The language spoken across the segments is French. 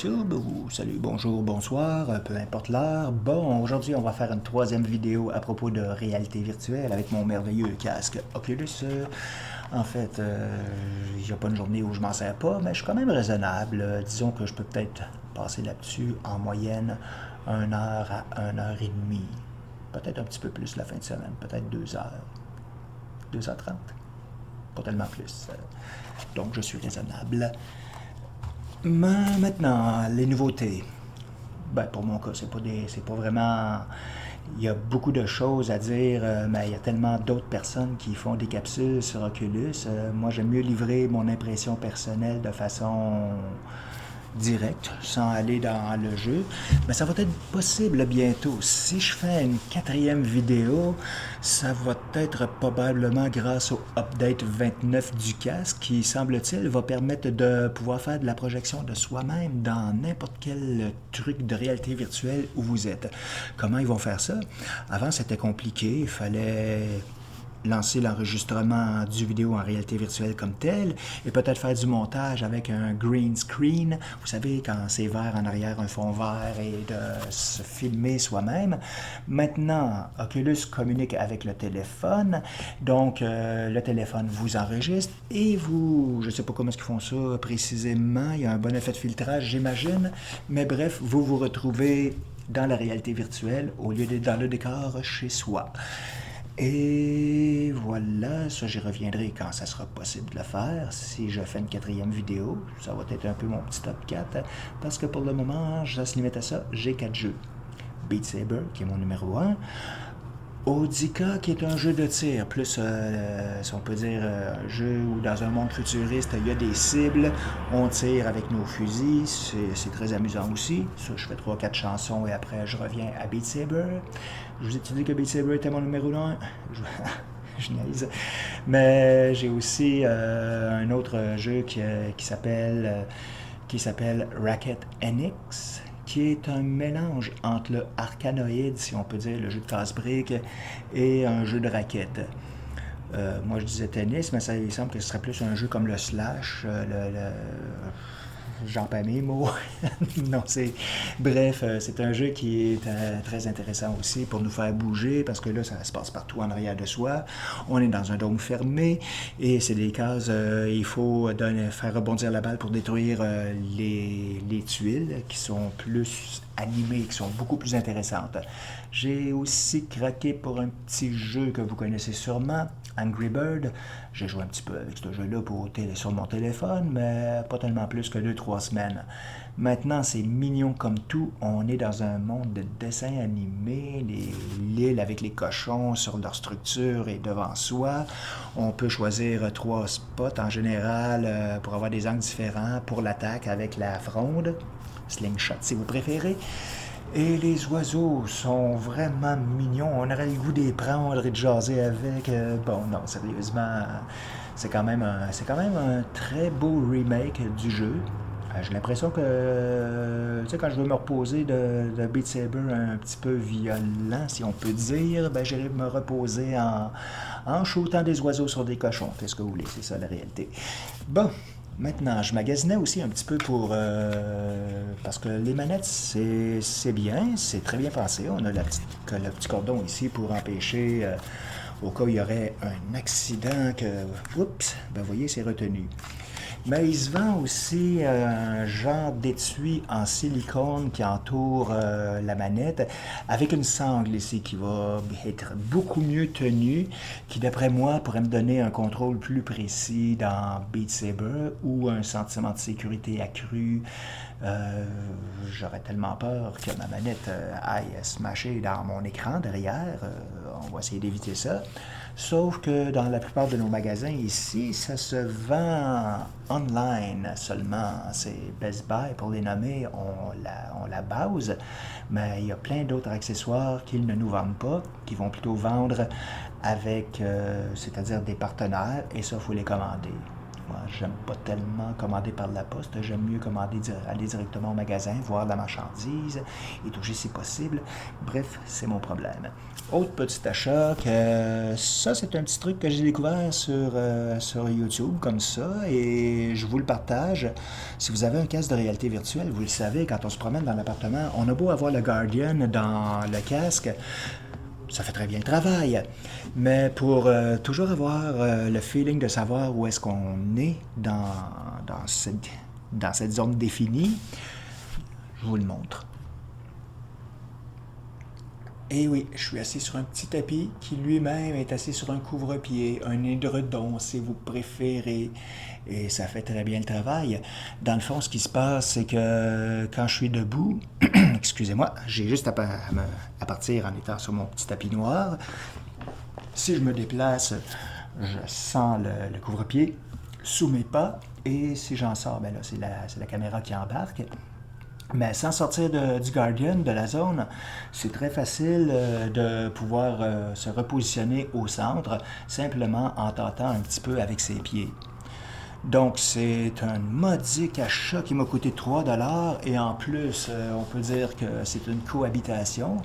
YouTube, ou salut, bonjour, bonsoir, peu importe l'heure. Bon, aujourd'hui, on va faire une troisième vidéo à propos de réalité virtuelle avec mon merveilleux casque Oculus. En fait, il n'y a pas une journée où je m'en sers pas, mais je suis quand même raisonnable. Disons que je peux peut-être passer là-dessus en moyenne 1 heure à 1 heure et demie. Peut-être un petit peu plus la fin de semaine, peut-être 2 heures. 2h30. Pas tellement plus. Donc, je suis raisonnable. Mais maintenant, les nouveautés. Ben, pour mon cas, c'est pas vraiment. Il y a beaucoup de choses à dire, mais il y a tellement d'autres personnes qui font des capsules sur Oculus. Moi, j'aime mieux livrer mon impression personnelle de façon directe, sans aller dans le jeu. Mais ça va être possible bientôt. Si je fais une quatrième vidéo, ça va être probablement grâce au update 29 du casque qui, semble-t-il, va permettre de pouvoir faire de la projection de soi-même dans n'importe quel truc de réalité virtuelle où vous êtes. Comment ils vont faire ça? Avant, c'était compliqué. Il fallait lancer l'enregistrement du vidéo en réalité virtuelle comme tel et peut-être faire du montage avec un green screen. Vous savez, quand c'est vert en arrière, un fond vert et de se filmer soi-même. Maintenant, Oculus communique avec le téléphone. Donc, le téléphone vous enregistre et vous, je ne sais pas comment est-ce qu'ils font ça précisément, il y a un bon effet de filtrage, j'imagine. Mais bref, vous vous retrouvez dans la réalité virtuelle au lieu d'être dans le décor chez soi. Et voilà, ça j'y reviendrai quand ça sera possible de le faire. Si je fais une quatrième vidéo, ça va être un peu mon petit top 4, parce que pour le moment, je se limite à ça, j'ai 4 jeux. Beat Saber, qui est mon numéro 1. Audica, qui est un jeu de tir, plus, si on peut dire, un jeu où dans un monde futuriste, il y a des cibles, on tire avec nos fusils, c'est très amusant aussi. Ça, je fais 3-4 chansons et après, je reviens à Beat Saber. Je vous ai dit que Beat Saber était mon numéro 1. Je niaise. Mais j'ai aussi un autre jeu qui s'appelle Racket NX, qui est un mélange entre le Arkanoid, si on peut dire, le jeu de casse-briques, et un jeu de raquette. Moi, je disais tennis, mais ça, il semble que ce serait plus un jeu comme le Slash, j'en perds mes mots. Non, bref, c'est un jeu qui est très intéressant aussi pour nous faire bouger, parce que là, ça se passe partout en arrière de soi. On est dans un dôme fermé, et c'est des cases, il faut faire rebondir la balle pour détruire les tuiles, qui sont plus animées, qui sont beaucoup plus intéressantes. J'ai aussi craqué pour un petit jeu que vous connaissez sûrement, Angry Bird. J'ai joué un petit peu avec ce jeu-là sur mon téléphone, mais pas tellement plus que 2-3 semaines. Maintenant, c'est mignon comme tout. On est dans un monde de dessins animés, l'île avec les cochons sur leur structure et devant soi. On peut choisir 3 spots en général pour avoir des angles différents pour l'attaque avec la fronde, slingshot si vous préférez. Et les oiseaux sont vraiment mignons. On aurait le goût de les prendre et de jaser avec. Bon, non, sérieusement, c'est quand même un très beau remake du jeu. J'ai l'impression que, tu sais, quand je veux me reposer de Beat Saber un petit peu violent, si on peut dire, ben, j'irai me reposer en shootant des oiseaux sur des cochons. Faites ce que vous voulez, c'est ça la réalité. Bon. Maintenant, je magasinais aussi un petit peu parce que les manettes, c'est bien, c'est très bien pensé. On a le petit cordon ici pour empêcher, au cas où il y aurait un accident, oups, ben vous voyez, c'est retenu. Mais il se vend aussi un genre d'étui en silicone qui entoure la manette avec une sangle ici qui va être beaucoup mieux tenue, qui d'après moi pourrait me donner un contrôle plus précis dans Beat Saber ou un sentiment de sécurité accru. J'aurais tellement peur que ma manette aille smasher dans mon écran derrière. On va essayer d'éviter ça. Sauf que dans la plupart de nos magasins ici, ça se vend online seulement. C'est Best Buy, pour les nommer, on la base, mais il y a plein d'autres accessoires qu'ils ne nous vendent pas, qui vont plutôt vendre avec, c'est-à-dire des partenaires, et ça, il faut les commander. Moi, j'aime pas tellement commander par la poste. J'aime mieux aller directement au magasin, voir la marchandise et toucher si possible. Bref, c'est mon problème. Autre petit achat, que ça c'est un petit truc que j'ai découvert sur YouTube comme ça et je vous le partage. Si vous avez un casque de réalité virtuelle, vous le savez, quand on se promène dans l'appartement, on a beau avoir le Guardian dans le casque, ça fait très bien le travail. Mais pour toujours avoir le feeling de savoir où est-ce qu'on est dans cette zone définie, je vous le montre. Et oui, je suis assis sur un petit tapis qui lui-même est assis sur un couvre-pied, un édredon si vous préférez. Et ça fait très bien le travail. Dans le fond, ce qui se passe, c'est que quand je suis debout, excusez-moi, j'ai juste à partir en étant sur mon petit tapis noir. Si je me déplace, je sens le couvre-pied sous mes pas. Et si j'en sors, ben là, c'est la caméra qui embarque. Mais sans sortir du Guardian, de la zone, c'est très facile de pouvoir se repositionner au centre, simplement en tentant un petit peu avec ses pieds. Donc c'est un modique achat qui m'a coûté 3$ et en plus, on peut dire que c'est une cohabitation.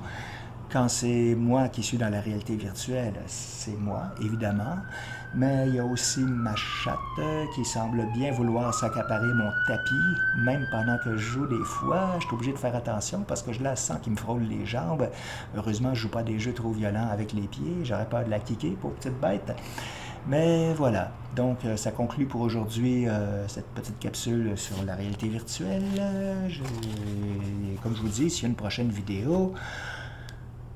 Quand c'est moi qui suis dans la réalité virtuelle, c'est moi, évidemment. Mais il y a aussi ma chatte qui semble bien vouloir s'accaparer mon tapis, même pendant que je joue des fois. Je suis obligé de faire attention parce que je la sens qui me frôle les jambes. Heureusement, je joue pas des jeux trop violents avec les pieds. J'aurais peur de la kicker, pauvre petite bête. Mais voilà, donc ça conclut pour aujourd'hui cette petite capsule sur la réalité virtuelle. Comme je vous dis, s'il y a une prochaine vidéo,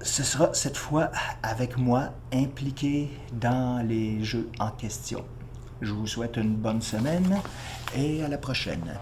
ce sera cette fois avec moi impliqué dans les jeux en question. Je vous souhaite une bonne semaine et à la prochaine.